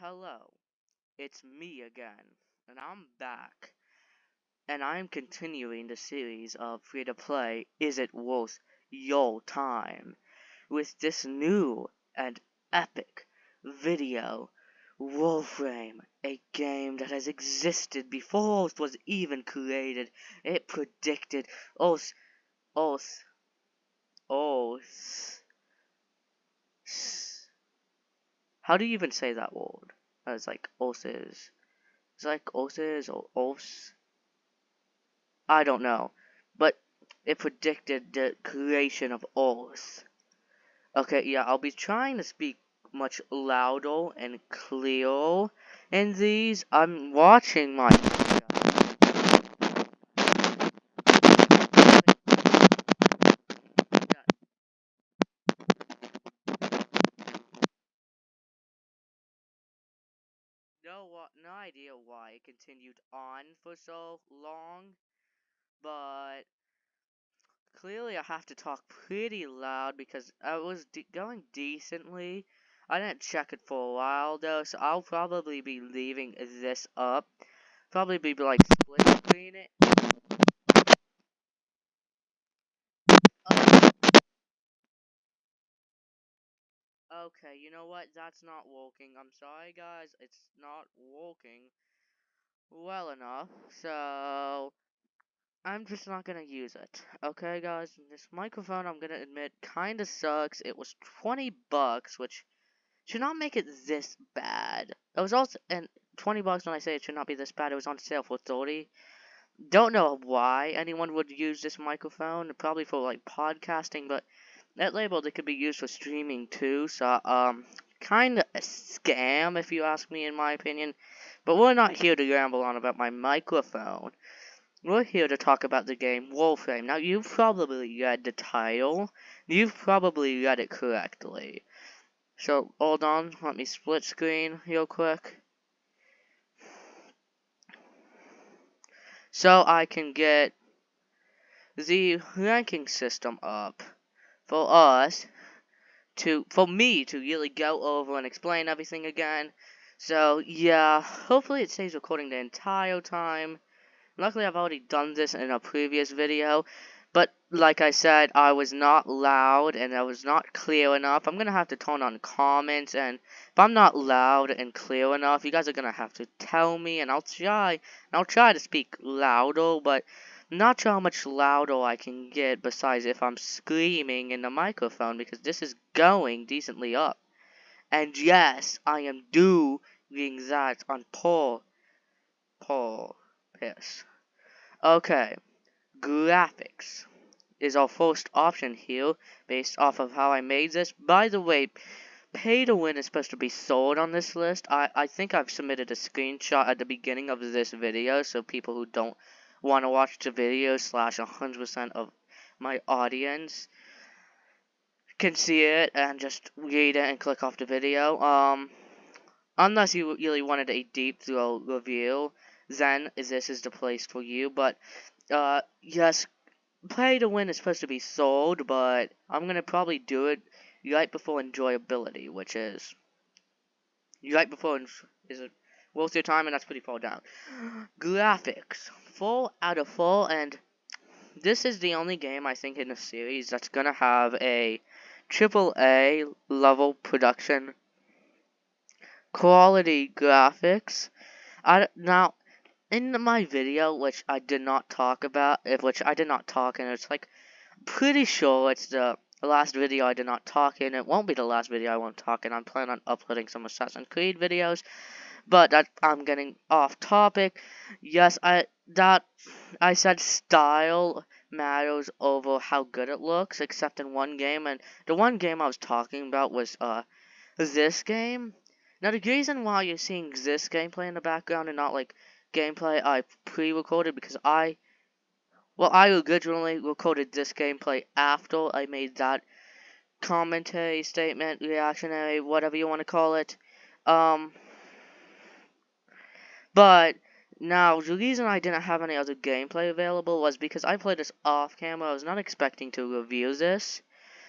Hello, it's me again, and I'm back, and I'm continuing the series of free-to-play Is It Worth Your Time with this new and epic video, WarFrame, a game that has existed before Earth was even created. It predicted Earth, Earth, Earth. How do you even say that word? It's like Earth is. It's like Earth or Earth. I don't know, but it predicted the creation of Earth. Okay, yeah, I'll be trying to speak much louder and clearer in these. I'm watching my no idea why it continued on for so long, but clearly I have to talk pretty loud because I was going decently. I didn't check it for a while though, so I'll probably be leaving this up. Probably be like split screen it. Okay, you know what? That's not working. I'm sorry guys, it's not working well enough. So I'm just not gonna use it. Okay guys, this microphone I'm gonna admit kinda sucks. It was $20, which should not make it this bad. It was also, and $20 when I say it should not be this bad, it was on sale for 30. Don't know why anyone would use this microphone, probably for like podcasting, but that labeled it could be used for streaming too, so kinda a scam if you ask me in my opinion. But we're not here to ramble on about my microphone. We're here to talk about the game WarFrame. Now you've probably read the title. You've probably read it correctly. So, hold on, let me split screen real quick. So I can get the ranking system up for us for me to really go over and explain everything again. So, yeah, hopefully it stays recording the entire time. Luckily, I've already done this in a previous video. But, like I said, I was not loud and I was not clear enough. I'm going to have to turn on comments, and if I'm not loud and clear enough, you guys are going to have to tell me, and I'll try to speak louder, but not sure how much louder I can get besides if I'm screaming in the microphone, because this is going decently up. And yes, I am doing that on piss. Okay, graphics is our first option here, based off of how I made this. By the way, pay to win is supposed to be sold on this list. I think I've submitted a screenshot at the beginning of this video, so people who don't want to watch the video / 100% of my audience can see it and just read it and click off the video. Unless you really wanted a deep throat review, then this is the place for you. But yes, pay to win is supposed to be sold, but I'm gonna probably do it right before enjoyability, which is right before is it worth your time, and that's pretty far down. Graphics, 4 out of 4, and this is the only game I think in the series that's gonna have a AAA level production quality graphics. Now in my video, which I did not talk about, and it's like pretty sure it's the last video I did not talk in. It won't be the last video I won't talk in. I'm planning on uploading some Assassin's Creed videos, but I'm getting off topic. Yes, I said style matters over how good it looks, except in one game, and the one game I was talking about was this game. Now the reason why you're seeing this gameplay in the background and not like gameplay I pre-recorded, because I originally recorded this gameplay after I made that commentary, statement, reactionary, whatever you want to call it. But now the reason I didn't have any other gameplay available was because I played this off camera. I was not expecting to review this,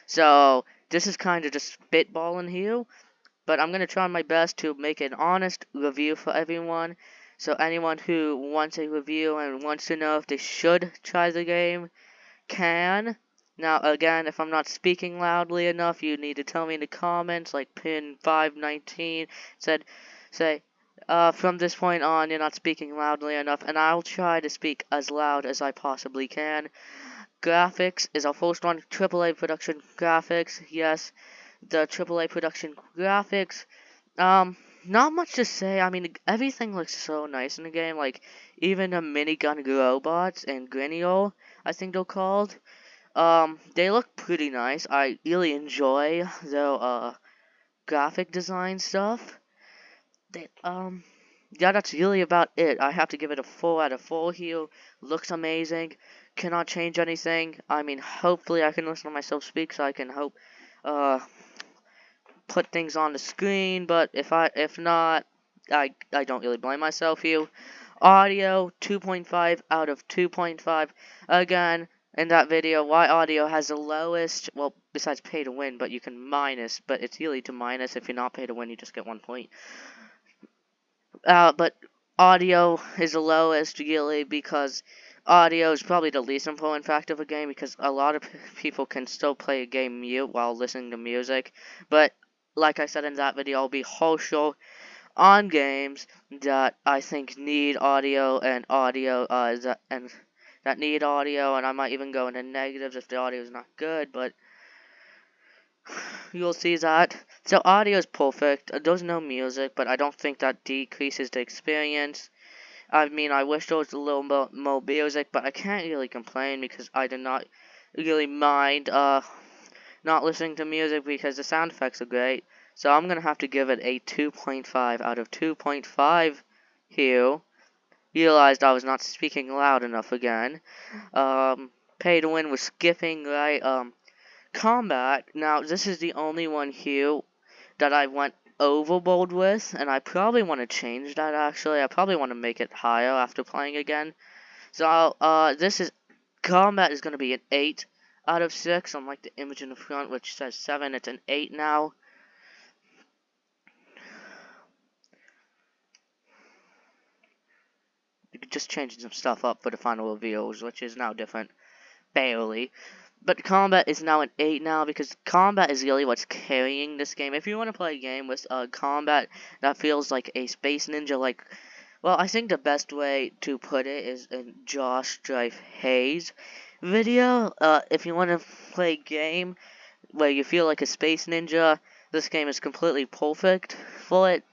so this is kind of just spitballing here. but I'm going to try my best to make an honest review for everyone. So anyone who wants a review and wants to know if they should try the game can. Now, again, if I'm not speaking loudly enough, you need to tell me in the comments, like pin519 say, from this point on, you're not speaking loudly enough, and I'll try to speak as loud as I possibly can. Graphics is our first one. AAA production graphics. Yes, the AAA production graphics. Not much to say. I mean, everything looks so nice in the game. Like, even the minigun robots and Grinio, I think they're called. They look pretty nice. I really enjoy the graphic design stuff. Yeah, that's really about it. I have to give it a 4 out of 4 here. Looks amazing. Cannot change anything. I mean, hopefully I can listen to myself speak so I can put things on the screen, but if not, I don't really blame myself here. Audio 2.5 out of 2.5. Again, in that video, why audio has the lowest, well, besides pay to win, but you can minus, but it's really to minus. If you're not pay to win, you just get 1 point. But audio is the lowest, really, because audio is probably the least important factor of a game, because a lot of people can still play a game mute while listening to music. But like I said in that video, I'll be harsher on games that I think need audio and that need audio, and I might even go into negatives if the audio is not good, but you'll see that. So audio is perfect. There's no music, but I don't think that decreases the experience. I mean, I wish there was a little more music, but I can't really complain because I do not really mind not listening to music because the sound effects are great. So I'm gonna have to give it a 2.5 out of 2.5 here. Realized I was not speaking loud enough again. Pay to win was skipping, right? Combat. Now, this is the only one here that I went overboard with, and I probably want to change that, actually. I probably want to make it higher after playing again. So, combat is going to be an 8 out of 6, unlike the image in the front, which says 7, it's an 8 now. You could just change some stuff up for the final reveals, which is now different, barely. But combat is now an 8 now, because combat is really what's carrying this game. If you want to play a game with combat that feels like a Space Ninja, like, well, I think the best way to put it is in Josh Strife Hayes' video. If you want to play a game where you feel like a Space Ninja, this game is completely perfect for it.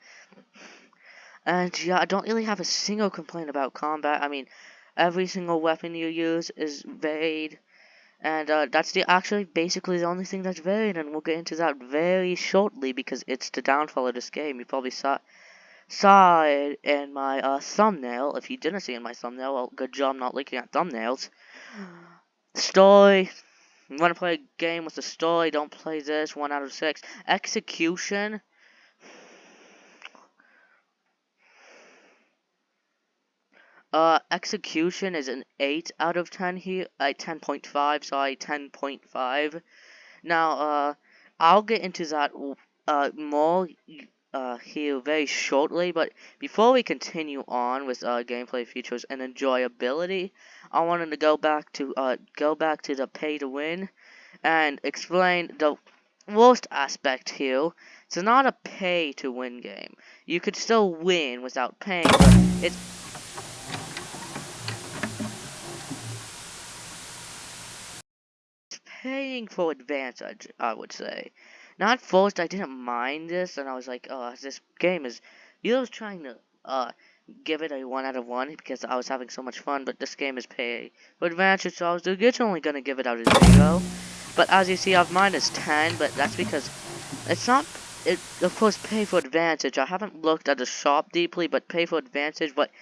And yeah, I don't really have a single complaint about combat. I mean, every single weapon you use is varied. And that's actually basically the only thing that's varied, and we'll get into that very shortly because it's the downfall of this game. You probably saw it in my thumbnail. If you didn't see it in my thumbnail, well, good job not looking at thumbnails. Story. You want to play a game with a story, don't play this. 1 out of 6. Execution. Execution is an 8 out of 10 here. 10.5, sorry, 10.5. Now, I'll get into that more here very shortly, but before we continue on with gameplay features and enjoyability, I wanted to go back to the pay to win and explain the worst aspect here. It's not a pay to win game. You could still win without paying, but it's paying for advantage, I would say. Now at first I didn't mind this, and I was like, oh, this game is, I was trying to give it a 1 out of 1 because I was having so much fun, but this game is pay for advantage, so I was originally gonna give it out a 0. But as you see, I've minus 10, but that's because it's not, of course, pay for advantage. I haven't looked at the shop deeply, but pay for advantage, but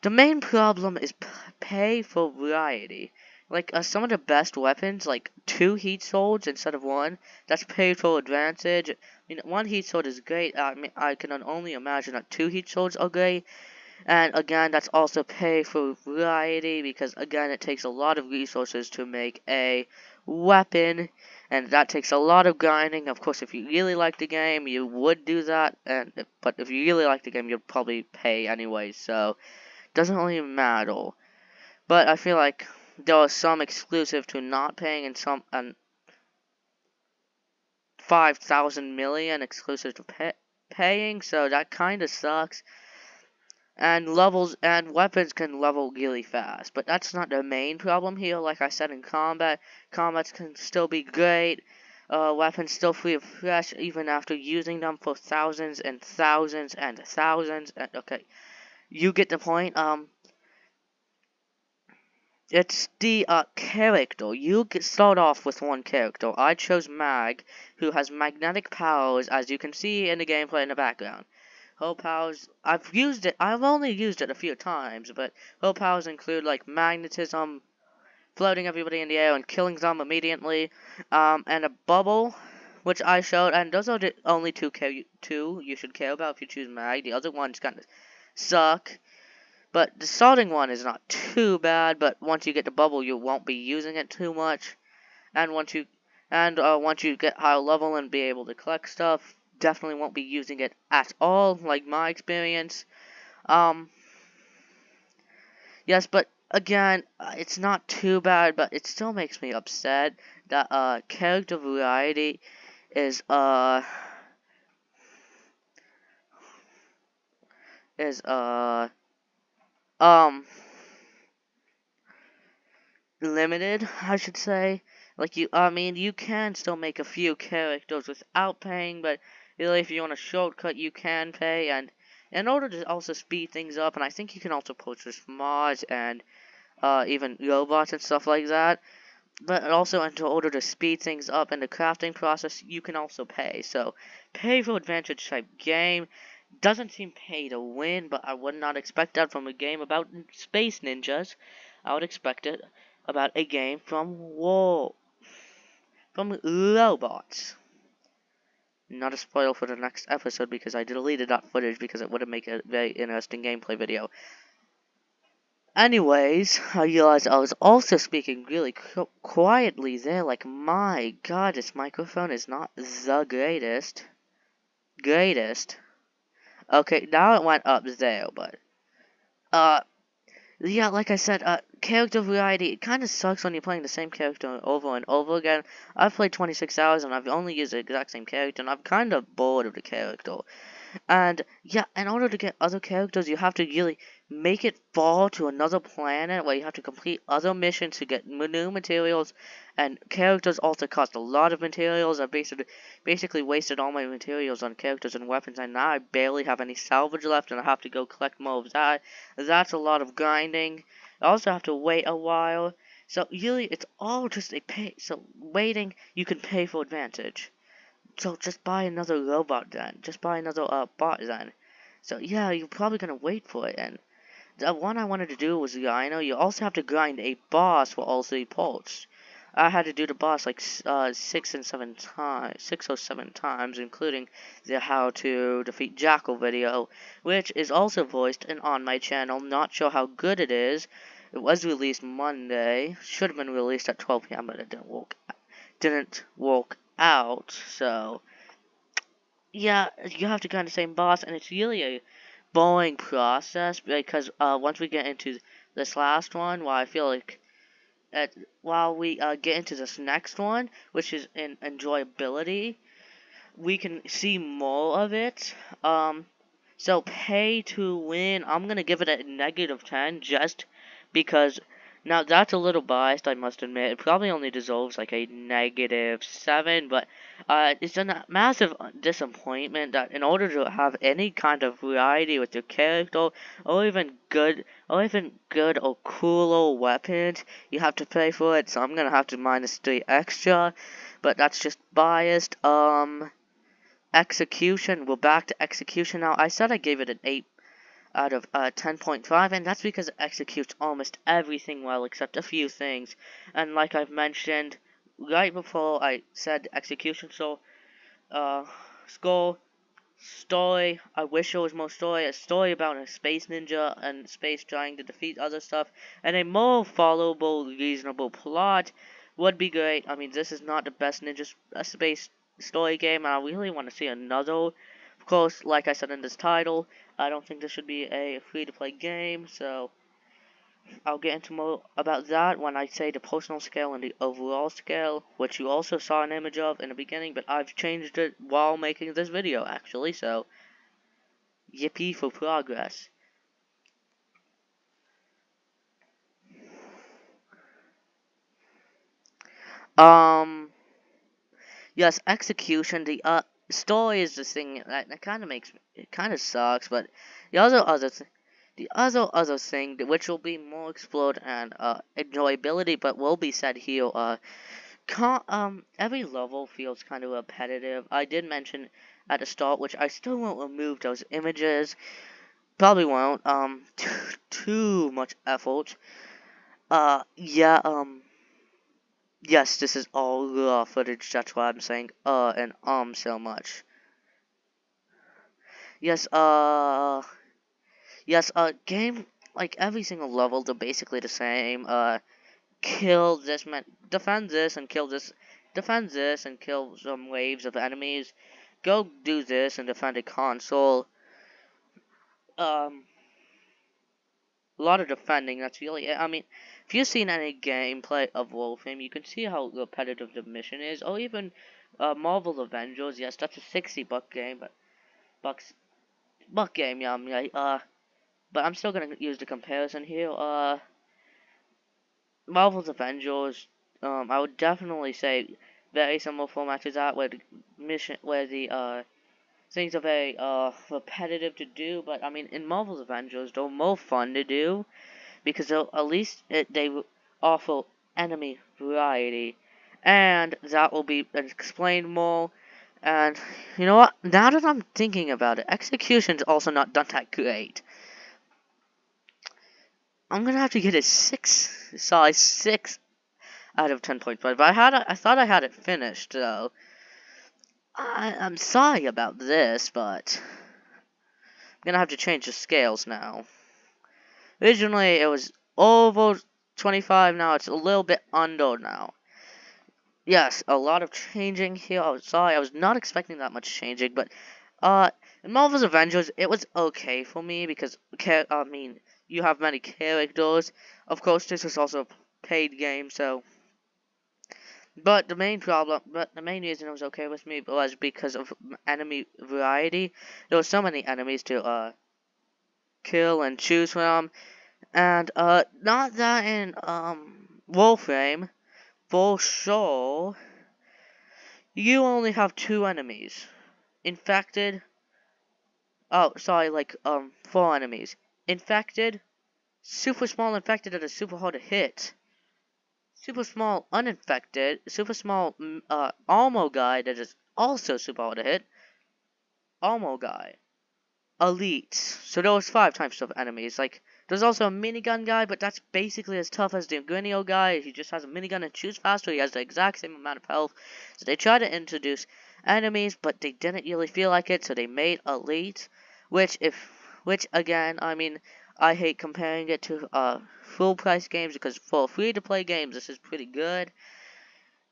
the main problem is pay for variety. Like, some of the best weapons, like 2 heat swords instead of 1, that's pay for advantage. I mean, 1 heat sword is great. I mean, I can only imagine that 2 heat swords are great. And again, that's also pay for variety, because again, it takes a lot of resources to make a weapon, and that takes a lot of grinding. Of course, if you really like the game, you would do that, but if you really like the game, you'd probably pay anyway, so it doesn't really matter. But I feel like there are some exclusive to not paying, and some 5,000 million exclusive to paying, so that kind of sucks. And levels and weapons can level really fast, but that's not the main problem here. Like I said, in combats can still be great. Weapons still feel fresh even after using them for thousands and thousands and thousands. And, okay, you get the point. It's the character. You start off with one character. I chose Mag, who has magnetic powers, as you can see in the gameplay in the background. Her powers, I've only used it a few times, but her powers include, like, magnetism, floating everybody in the air and killing them immediately, and a bubble, which I showed, and those are the only two you should care about if you choose Mag. The other ones kind of suck, but the starting one is not too bad, but once you get the bubble, you won't be using it too much, and once you get higher level and be able to collect stuff, definitely won't be using it at all, like my experience. Yes, but again, it's not too bad, but it still makes me upset that character variety is is um limited, I should say. Like you can still make a few characters without paying, but really, if you want a shortcut, you can pay. And in order to also speed things up, and I think you can also purchase mods and even robots and stuff like that. But also, in order to speed things up in the crafting process, you can also pay. So, pay for advantage type game doesn't seem pay to win, but I would not expect that from a game about space ninjas. I would expect it about a game from robots. Not a spoil for the next episode because I deleted that footage because it would have made a very interesting gameplay video. Anyways, I realized I was also speaking really quietly there. Like, my god, this microphone is not the greatest. Okay, now it went up there, but yeah, like I said, character variety, it kind of sucks when you're playing the same character over and over again. I've played 26 hours and I've only used the exact same character, and I'm kind of bored of the character. And yeah, in order to get other characters, you have to really make it fall to another planet where you have to complete other missions to get new materials. And characters also cost a lot of materials. I basically wasted all my materials on characters and weapons, and now I barely have any salvage left, and I have to go collect more of that. That's a lot of grinding. I also have to wait a while. So really, it's all just a pay. So waiting, you can pay for advantage. So just buy another robot then. Just buy another bot then. So yeah, you're probably gonna wait for it. And the one I wanted to do was Rhino. You also have to grind a boss for all 3 ports. I had to do the boss like 6 or 7 times, including the how to defeat Jackal video, which is also voiced and on my channel. Not sure how good it is. It was released Monday. Should have been released at 12 p.m., but it didn't work out, so yeah, you have to grind the same boss, and it's really a boring process because once we get into this last one, I feel like while we get into this next one, which is in enjoyability, we can see more of it. So pay to win, I'm gonna give it a -10 just because. Now that's a little biased, I must admit. It probably only deserves like a -7, but it's a massive disappointment that in order to have any kind of variety with your character, or even good or cooler weapons, you have to pay for it. So I'm gonna have to -3 extra, but that's just biased. Execution. We're back to execution now. I said I gave it an 8 out of 10.5, and that's because it executes almost everything well except a few things. And like I've mentioned right before, I said execution. So story. I wish there was more story. A story about a space ninja and space trying to defeat other stuff, and a more followable, reasonable plot would be great. I mean, this is not the best Ninja Space story game, and I really want to see another. Of course, like I said in this title, I don't think this should be a free-to-play game, so I'll get into more about that when I say the personal scale and the overall scale, which you also saw an image of in the beginning, but I've changed it while making this video, actually, so yippee for progress. Yes, execution, the story is the thing that kind of makes, it kind of sucks, but the other thing, which will be more explored and enjoyability, but will be said here, every level feels kind of repetitive. I did mention at the start, which I still won't remove those images. Probably won't. Too much effort. Yeah. Yes, this is all raw footage. That's why I'm saying and so much. Yes. Yes. Game, like every single level, they're basically the same. Kill this man, defend this and kill this, defend this and kill some waves of enemies, go do this and defend a console. A lot of defending, that's really it. I mean, if you've seen any gameplay of WarFrame, you can see how repetitive the mission is, or even Marvel Avengers. Yes, that's a $60 game, but buck game, yeah, but I'm still gonna use the comparison here. Marvel's Avengers, I would definitely say very similar format to that, where the things are very repetitive to do. But I mean, in Marvel's Avengers, they're more fun to do because at least they offer enemy variety, and that will be explained more. And you know what? Now that I'm thinking about it, execution's also not done that great. I'm gonna have to get a size 6 out of 10.5. But I thought I had it finished, though. I'm sorry about this, but I'm gonna have to change the scales now. Originally, it was over 25. Now it's a little bit under now. Yes, a lot of changing here. I'm sorry, I was not expecting that much changing, but in Marvel's Avengers, it was okay for me because I mean, you have many characters. Of course, this is also a paid game, so. But the main reason it was okay with me was because of enemy variety. There were so many enemies to kill and choose from, and not that in WarFrame, for sure, you only have 2 enemies. Infected. Oh, sorry, like 4 enemies. Infected, super small infected that is super hard to hit. Super small uninfected, super small Almo guy that is also super hard to hit. Almo guy. Elite. So there was 5 types of enemies. Like, there's also a minigun guy, but that's basically as tough as the Grinio guy. He just has a minigun and shoots faster. He has the exact same amount of health. So they tried to introduce enemies, but they didn't really feel like it, so they made Elite. Which again, I mean, I hate comparing it to full price games, because for free to play games, this is pretty good.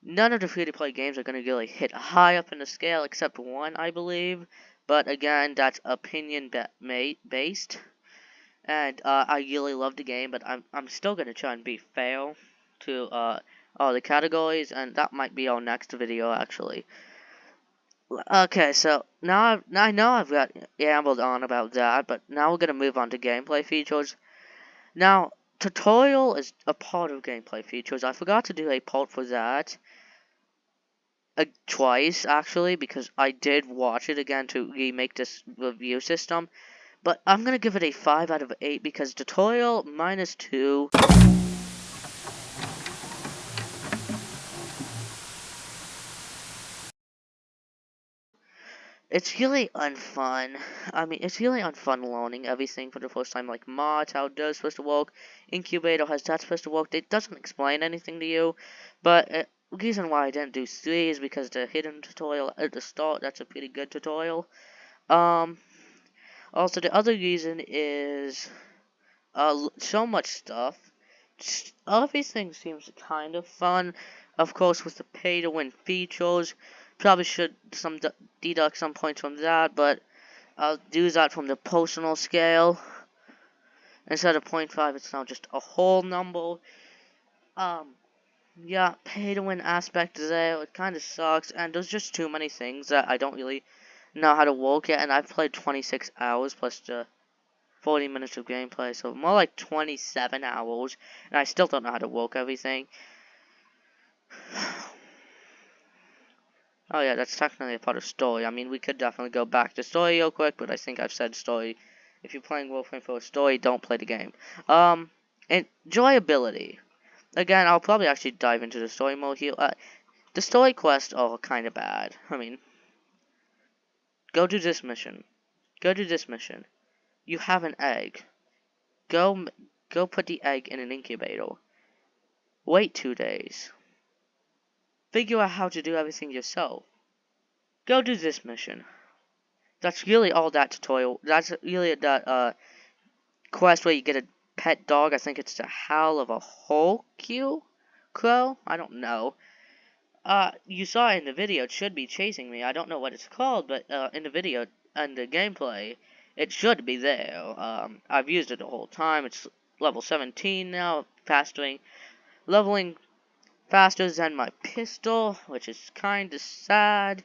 None of the free-to-play games are going to really hit high up in the scale, except one, I believe. But again, that's opinion-based. And I really love the game, but I'm still going to try and be fair to all the categories, and that might be our next video, actually. Okay, so now I know I've got rambled on about that, but now we're going to move on to gameplay features. Now, tutorial is a part of gameplay features. I forgot to do a part for that. Twice, actually, because I did watch it again to remake this review system. But I'm gonna give it a 5 out of 8 because tutorial -2. It's really unfun. I mean, it's really unfun learning everything for the first time. Like mods, how it does supposed to work. Incubator, how that's supposed to work. It doesn't explain anything to you. But the reason why I didn't do 3 is because the hidden tutorial at the start, that's a pretty good tutorial. Also, the other reason is so much stuff. Everything seems kind of fun. Of course, with the pay-to-win features, probably should deduct some points from that, but I'll do that from the personal scale. Instead of 0.5, it's now just a whole number. Yeah, pay-to-win aspect there, it kind of sucks, and there's just too many things that I don't really know how to work yet, and I've played 26 hours plus the 40 minutes of gameplay, so more like 27 hours, and I still don't know how to work everything. Oh yeah, that's technically a part of story. I mean, we could definitely go back to story real quick, but I think I've said story. If you're playing WarFrame for a story, don't play the game. Enjoyability. Again, I'll probably actually dive into the story mode here. The story quests are kind of bad. I mean, go do this mission. Go do this mission. You have an egg. Go put the egg in an incubator. Wait 2 days. Figure out how to do everything yourself. Go do this mission. That's really all that tutorial. That's really that quest where you get a pet dog. I think it's the howl of a whole crow. I don't know. You saw it in the video. It should be chasing me. I don't know what it's called, but in the video and the gameplay, it should be there. I've used it the whole time. It's level 17 now, leveling faster than my pistol, which is kind of sad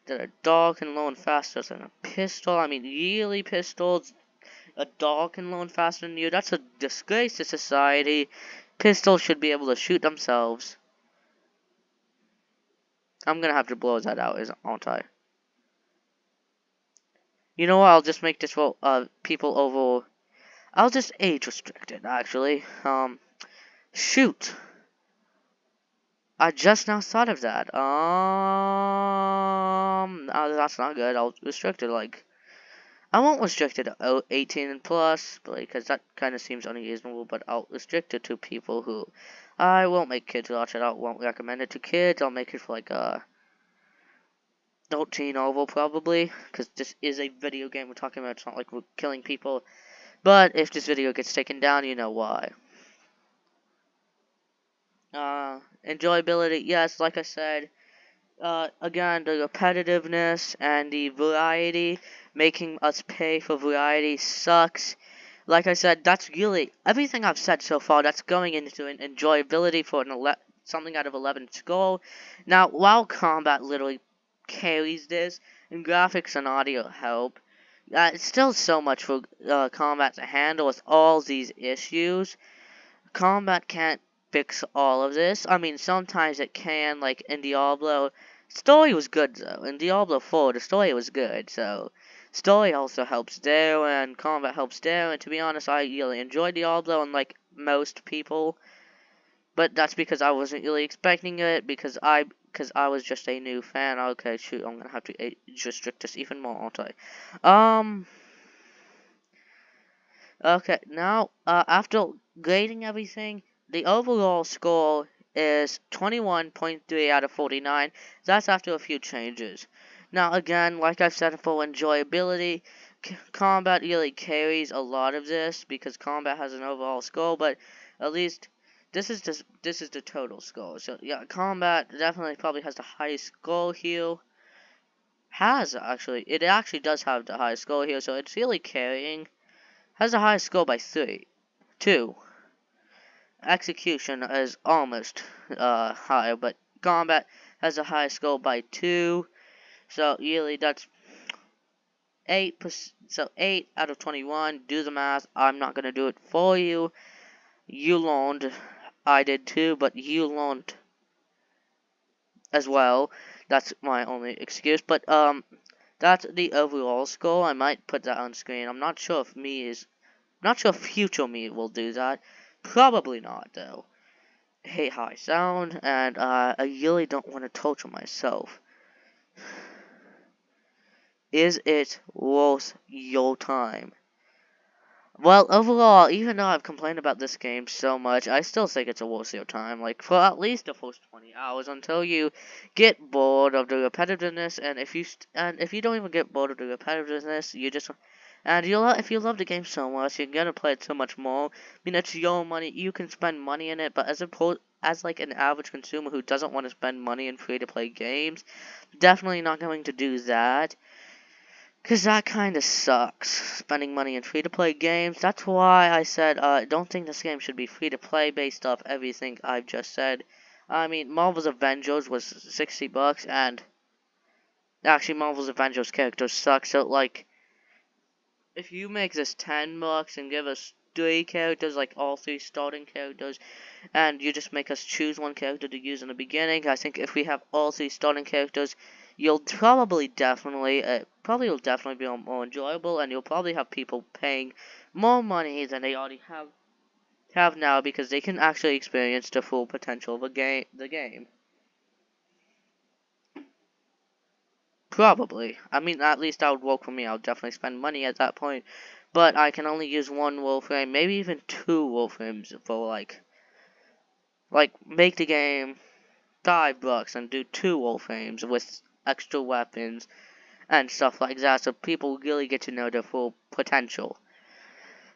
that a dog can learn faster than a pistol. I mean, really, pistols, a dog can learn faster than you. That's a disgrace to society. Pistols should be able to shoot themselves. I'm gonna have to blow that out, aren't I? You know what? I'll just make this for people over. I'll just age restrict it, actually. Shoot. I just now thought of that. That's not good. I'll restrict it, like, I won't restrict it to 18 and plus, because that kind of seems unreasonable, but I'll restrict it to people who, I won't make kids watch it, I won't recommend it to kids, I'll make it for, like, 13 over, probably, because this is a video game we're talking about, it's not like we're killing people, but if this video gets taken down, you know why. Enjoyability, yes, like I said, again, the repetitiveness and the variety, making us pay for variety sucks. Like I said, that's really everything I've said so far. That's going into an enjoyability for something out of 11 score. Now, while combat literally carries this, and graphics and audio help, it's still so much for combat to handle with all these issues. Combat can't fix all of this. I mean, sometimes it can, like in Diablo. Story was good though. In Diablo 4, the story was good, so story also helps there, and combat helps there, and to be honest, I really enjoyed Diablo, unlike most people. But that's because I wasn't really expecting it, because I was just a new fan. Okay, shoot, I'm gonna have to age restrict this even more, aren't I? Okay, now, after grading everything, the overall score is 21.3 out of 49. That's after a few changes. Now, again, like I've said, for enjoyability, combat really carries a lot of this, because combat has an overall score, but at least this is the total score. So, yeah, combat definitely probably has the highest score here. It actually does have the highest score here, so it's really carrying. Has the highest score by 2. Execution is almost higher, but combat has the highest score by 2. So really, that's 8%. So 8 out of 21. Do the math. I'm not gonna do it for you. You learned. I did too, but you learned as well. That's my only excuse. But that's the overall score. I might put that on screen. I'm not sure if future me will do that. Probably not, though. I hate how I sound, and I really don't want to torture myself. Is it worth your time? Well, overall, even though I've complained about this game so much, I still think it's worth your time. Like, for at least the first 20 hours, until you get bored of the repetitiveness, and if you don't even get bored of the repetitiveness, you just... And if you love the game so much, you're gonna play it so much more. I mean, it's your money. You can spend money in it, but as like an average consumer who doesn't want to spend money in free-to-play games, definitely not going to do that. Because that kind of sucks, spending money in free-to-play games. That's why I said I don't think this game should be free-to-play based off everything I've just said. I mean, Marvel's Avengers was $60, and actually Marvel's Avengers characters suck, so like, if you make this $10 and give us 3 characters, like all 3 starting characters, and you just make us choose one character to use in the beginning, I think if we have all 3 starting characters, you'll probably definitely will definitely be more enjoyable, and you'll probably have people paying more money than they already have now, because they can actually experience the full potential of the game. Probably. I mean, at least that would work for me. I would definitely spend money at that point. But I can only use 1 WarFrame, maybe even 2 WarFrames for like make the game $5 and do 2 WarFrames with extra weapons and stuff like that, so people really get to know their full potential.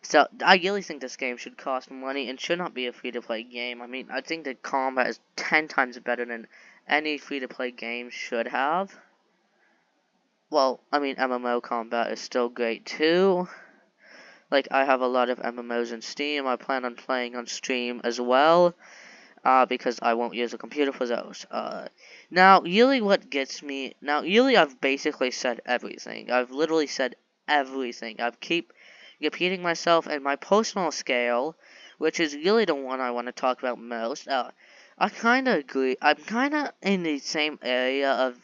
So I really think this game should cost money and should not be a free-to-play game. I mean, I think the combat is 10 times better than any free-to-play game should have. Well, I mean, MMO combat is still great too. Like, I have a lot of MMOs in Steam. I plan on playing on stream as well, because I won't use a computer for those. Now, really what gets me... Now, really I've basically said everything. I've literally said everything. I keep repeating myself, and my personal scale, which is really the one I want to talk about most, I kind of agree. I'm kind of in the same area of...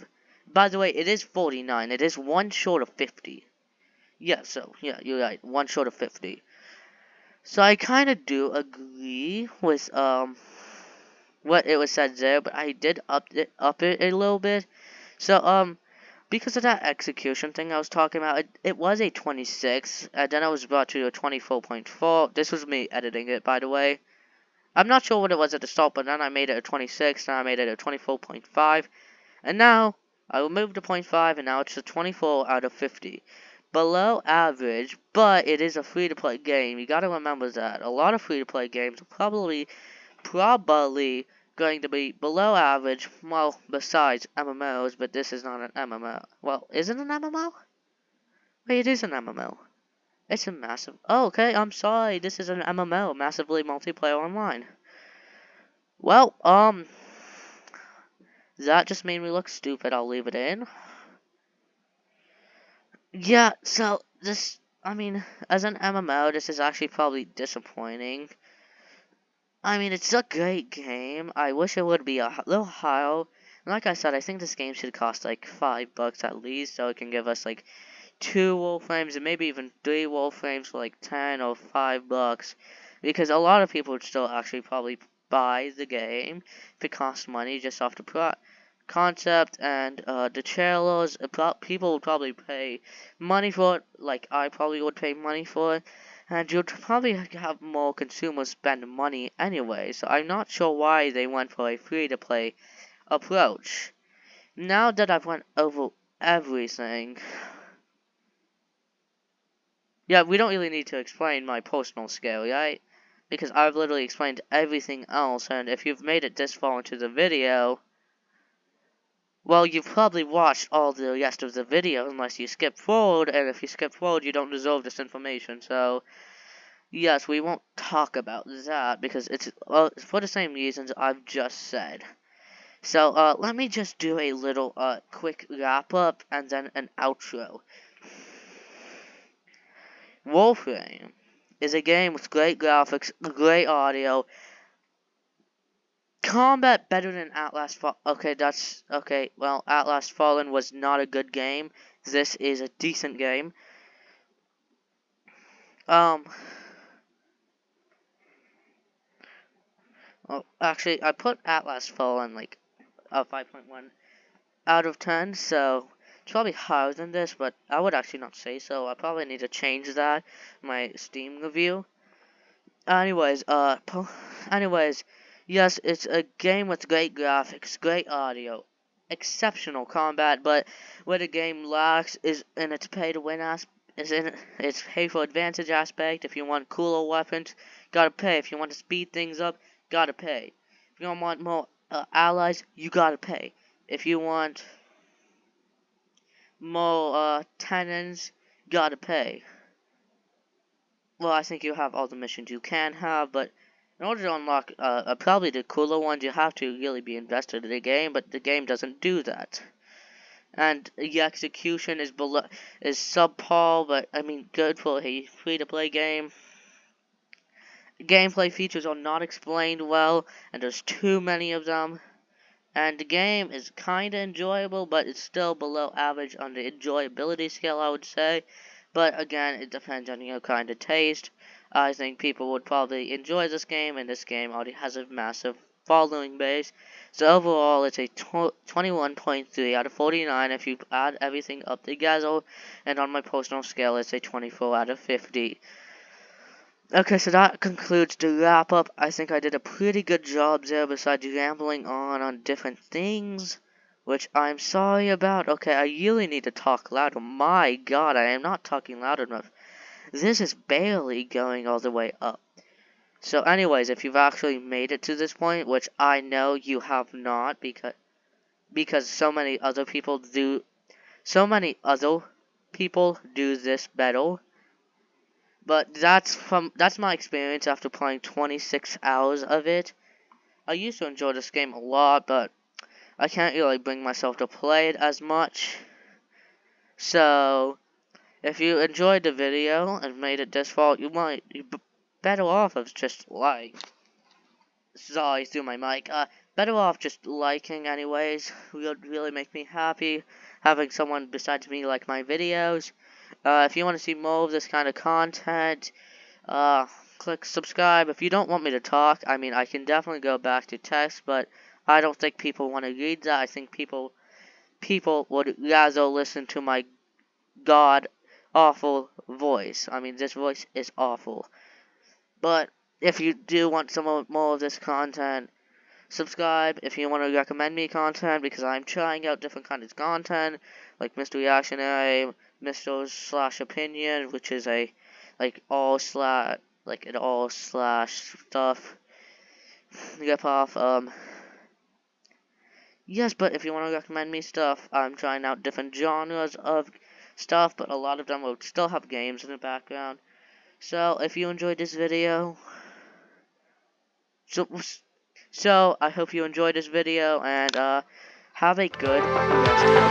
By the way, it is 49. It is 1 short of 50. Yeah, so, yeah, you're right. 1 short of 50. So I kind of do agree with, what it was said there, but I did up it a little bit. So, because of that execution thing I was talking about, it was a 26, and then I was brought to a 24.4. This was me editing it, by the way. I'm not sure what it was at the start, but then I made it a 26, then I made it a 24.5, and now I removed the 0.5, and now it's a 24 out of 50. Below average, but it is a free-to-play game. You gotta remember that. A lot of free-to-play games are probably going to be below average, well, besides MMOs, but this is not an MMO. Well, is it an MMO? Wait, it is an MMO. It's a massive... Oh, okay, I'm sorry. This is an MMO, massively multiplayer online. Well, that just made me look stupid. I'll leave it in. Yeah, so this, I mean, as an MMO, this is actually probably disappointing. I mean, it's a great game. I wish it would be a little higher. Like I said, I think this game should cost like $5 at least, so it can give us like 2 WarFrames and maybe even 3 WarFrames for like 10 or $5. Because a lot of people would still actually probably buy the game if it costs money just off the concept and the trailers. People would probably pay money for it, like I probably would pay money for it. And you'd probably have more consumers spend money anyway, so I'm not sure why they went for a free-to-play approach. Now that I've went over everything... Yeah, we don't really need to explain my personal scale, right? Because I've literally explained everything else, and if you've made it this far into the video... Well, you've probably watched all the rest of the video unless you skip forward, and if you skip forward, you don't deserve this information, so... Yes, we won't talk about that because it's for the same reasons I've just said. So, let me just do a little quick wrap up and then an outro. WarFrame is a game with great graphics, great audio, combat better than Outlast Fallen. Well, Outlast Fallen was not a good game. This is a decent game. Well, actually, I put Outlast Fallen like a 5.1 out of 10, so it's probably higher than this, but I would actually not say so. I probably need to change that in my Steam review. Anyways, yes, it's a game with great graphics, great audio, exceptional combat, but where the game lacks is in its pay-to-win aspect. Is in its pay-for-advantage aspect. If you want cooler weapons, gotta pay. If you want to speed things up, gotta pay. If If you don't want more allies, you gotta pay. If you want more tenants, you gotta pay. Well, I think you have all the missions you can have, but in order to unlock probably the cooler ones, you have to really be invested in the game, but the game doesn't do that. And the execution is subpar, but I mean good for a free-to-play game. Gameplay features are not explained well, and there's too many of them. And the game is kinda enjoyable, but it's still below average on the enjoyability scale, I would say. But again, it depends on your kind of taste. I think people would probably enjoy this game, and this game already has a massive following base. So overall, it's a 21.3 out of 49 if you add everything up together. And on my personal scale, it's a 24 out of 50. Okay, so that concludes the wrap up. I think I did a pretty good job there besides rambling on different things, which I'm sorry about. Okay, I really need to talk louder. My god, I am not talking loud enough. This is barely going all the way up. So anyways, if you've actually made it to this point, which I know you have not because so many other people do this better. But that's my experience after playing 26 hours of it. I used to enjoy this game a lot, but I can't really bring myself to play it as much. So, if you enjoyed the video and made it this far, you're better off of just sorry through my mic. Better off just liking anyways. It would really make me happy having someone besides me like my videos. If you want to see more of this kind of content, click subscribe. If you don't want me to talk, I mean, I can definitely go back to text, but I don't think people want to read that. I think people would rather listen to my god awful voice. I mean, this voice is awful. But if you do want some more of this content, subscribe. If you want to recommend me content, because I'm trying out different kinds of content, like Mr. Reactionary, Mr./Opinion, which is a an all slash stuff rip off. Yes, but if you want to recommend me stuff, I'm trying out different genres of stuff, but a lot of them will still have games in the background. So if you enjoyed this video, so I hope you enjoyed this video, and have a good rest of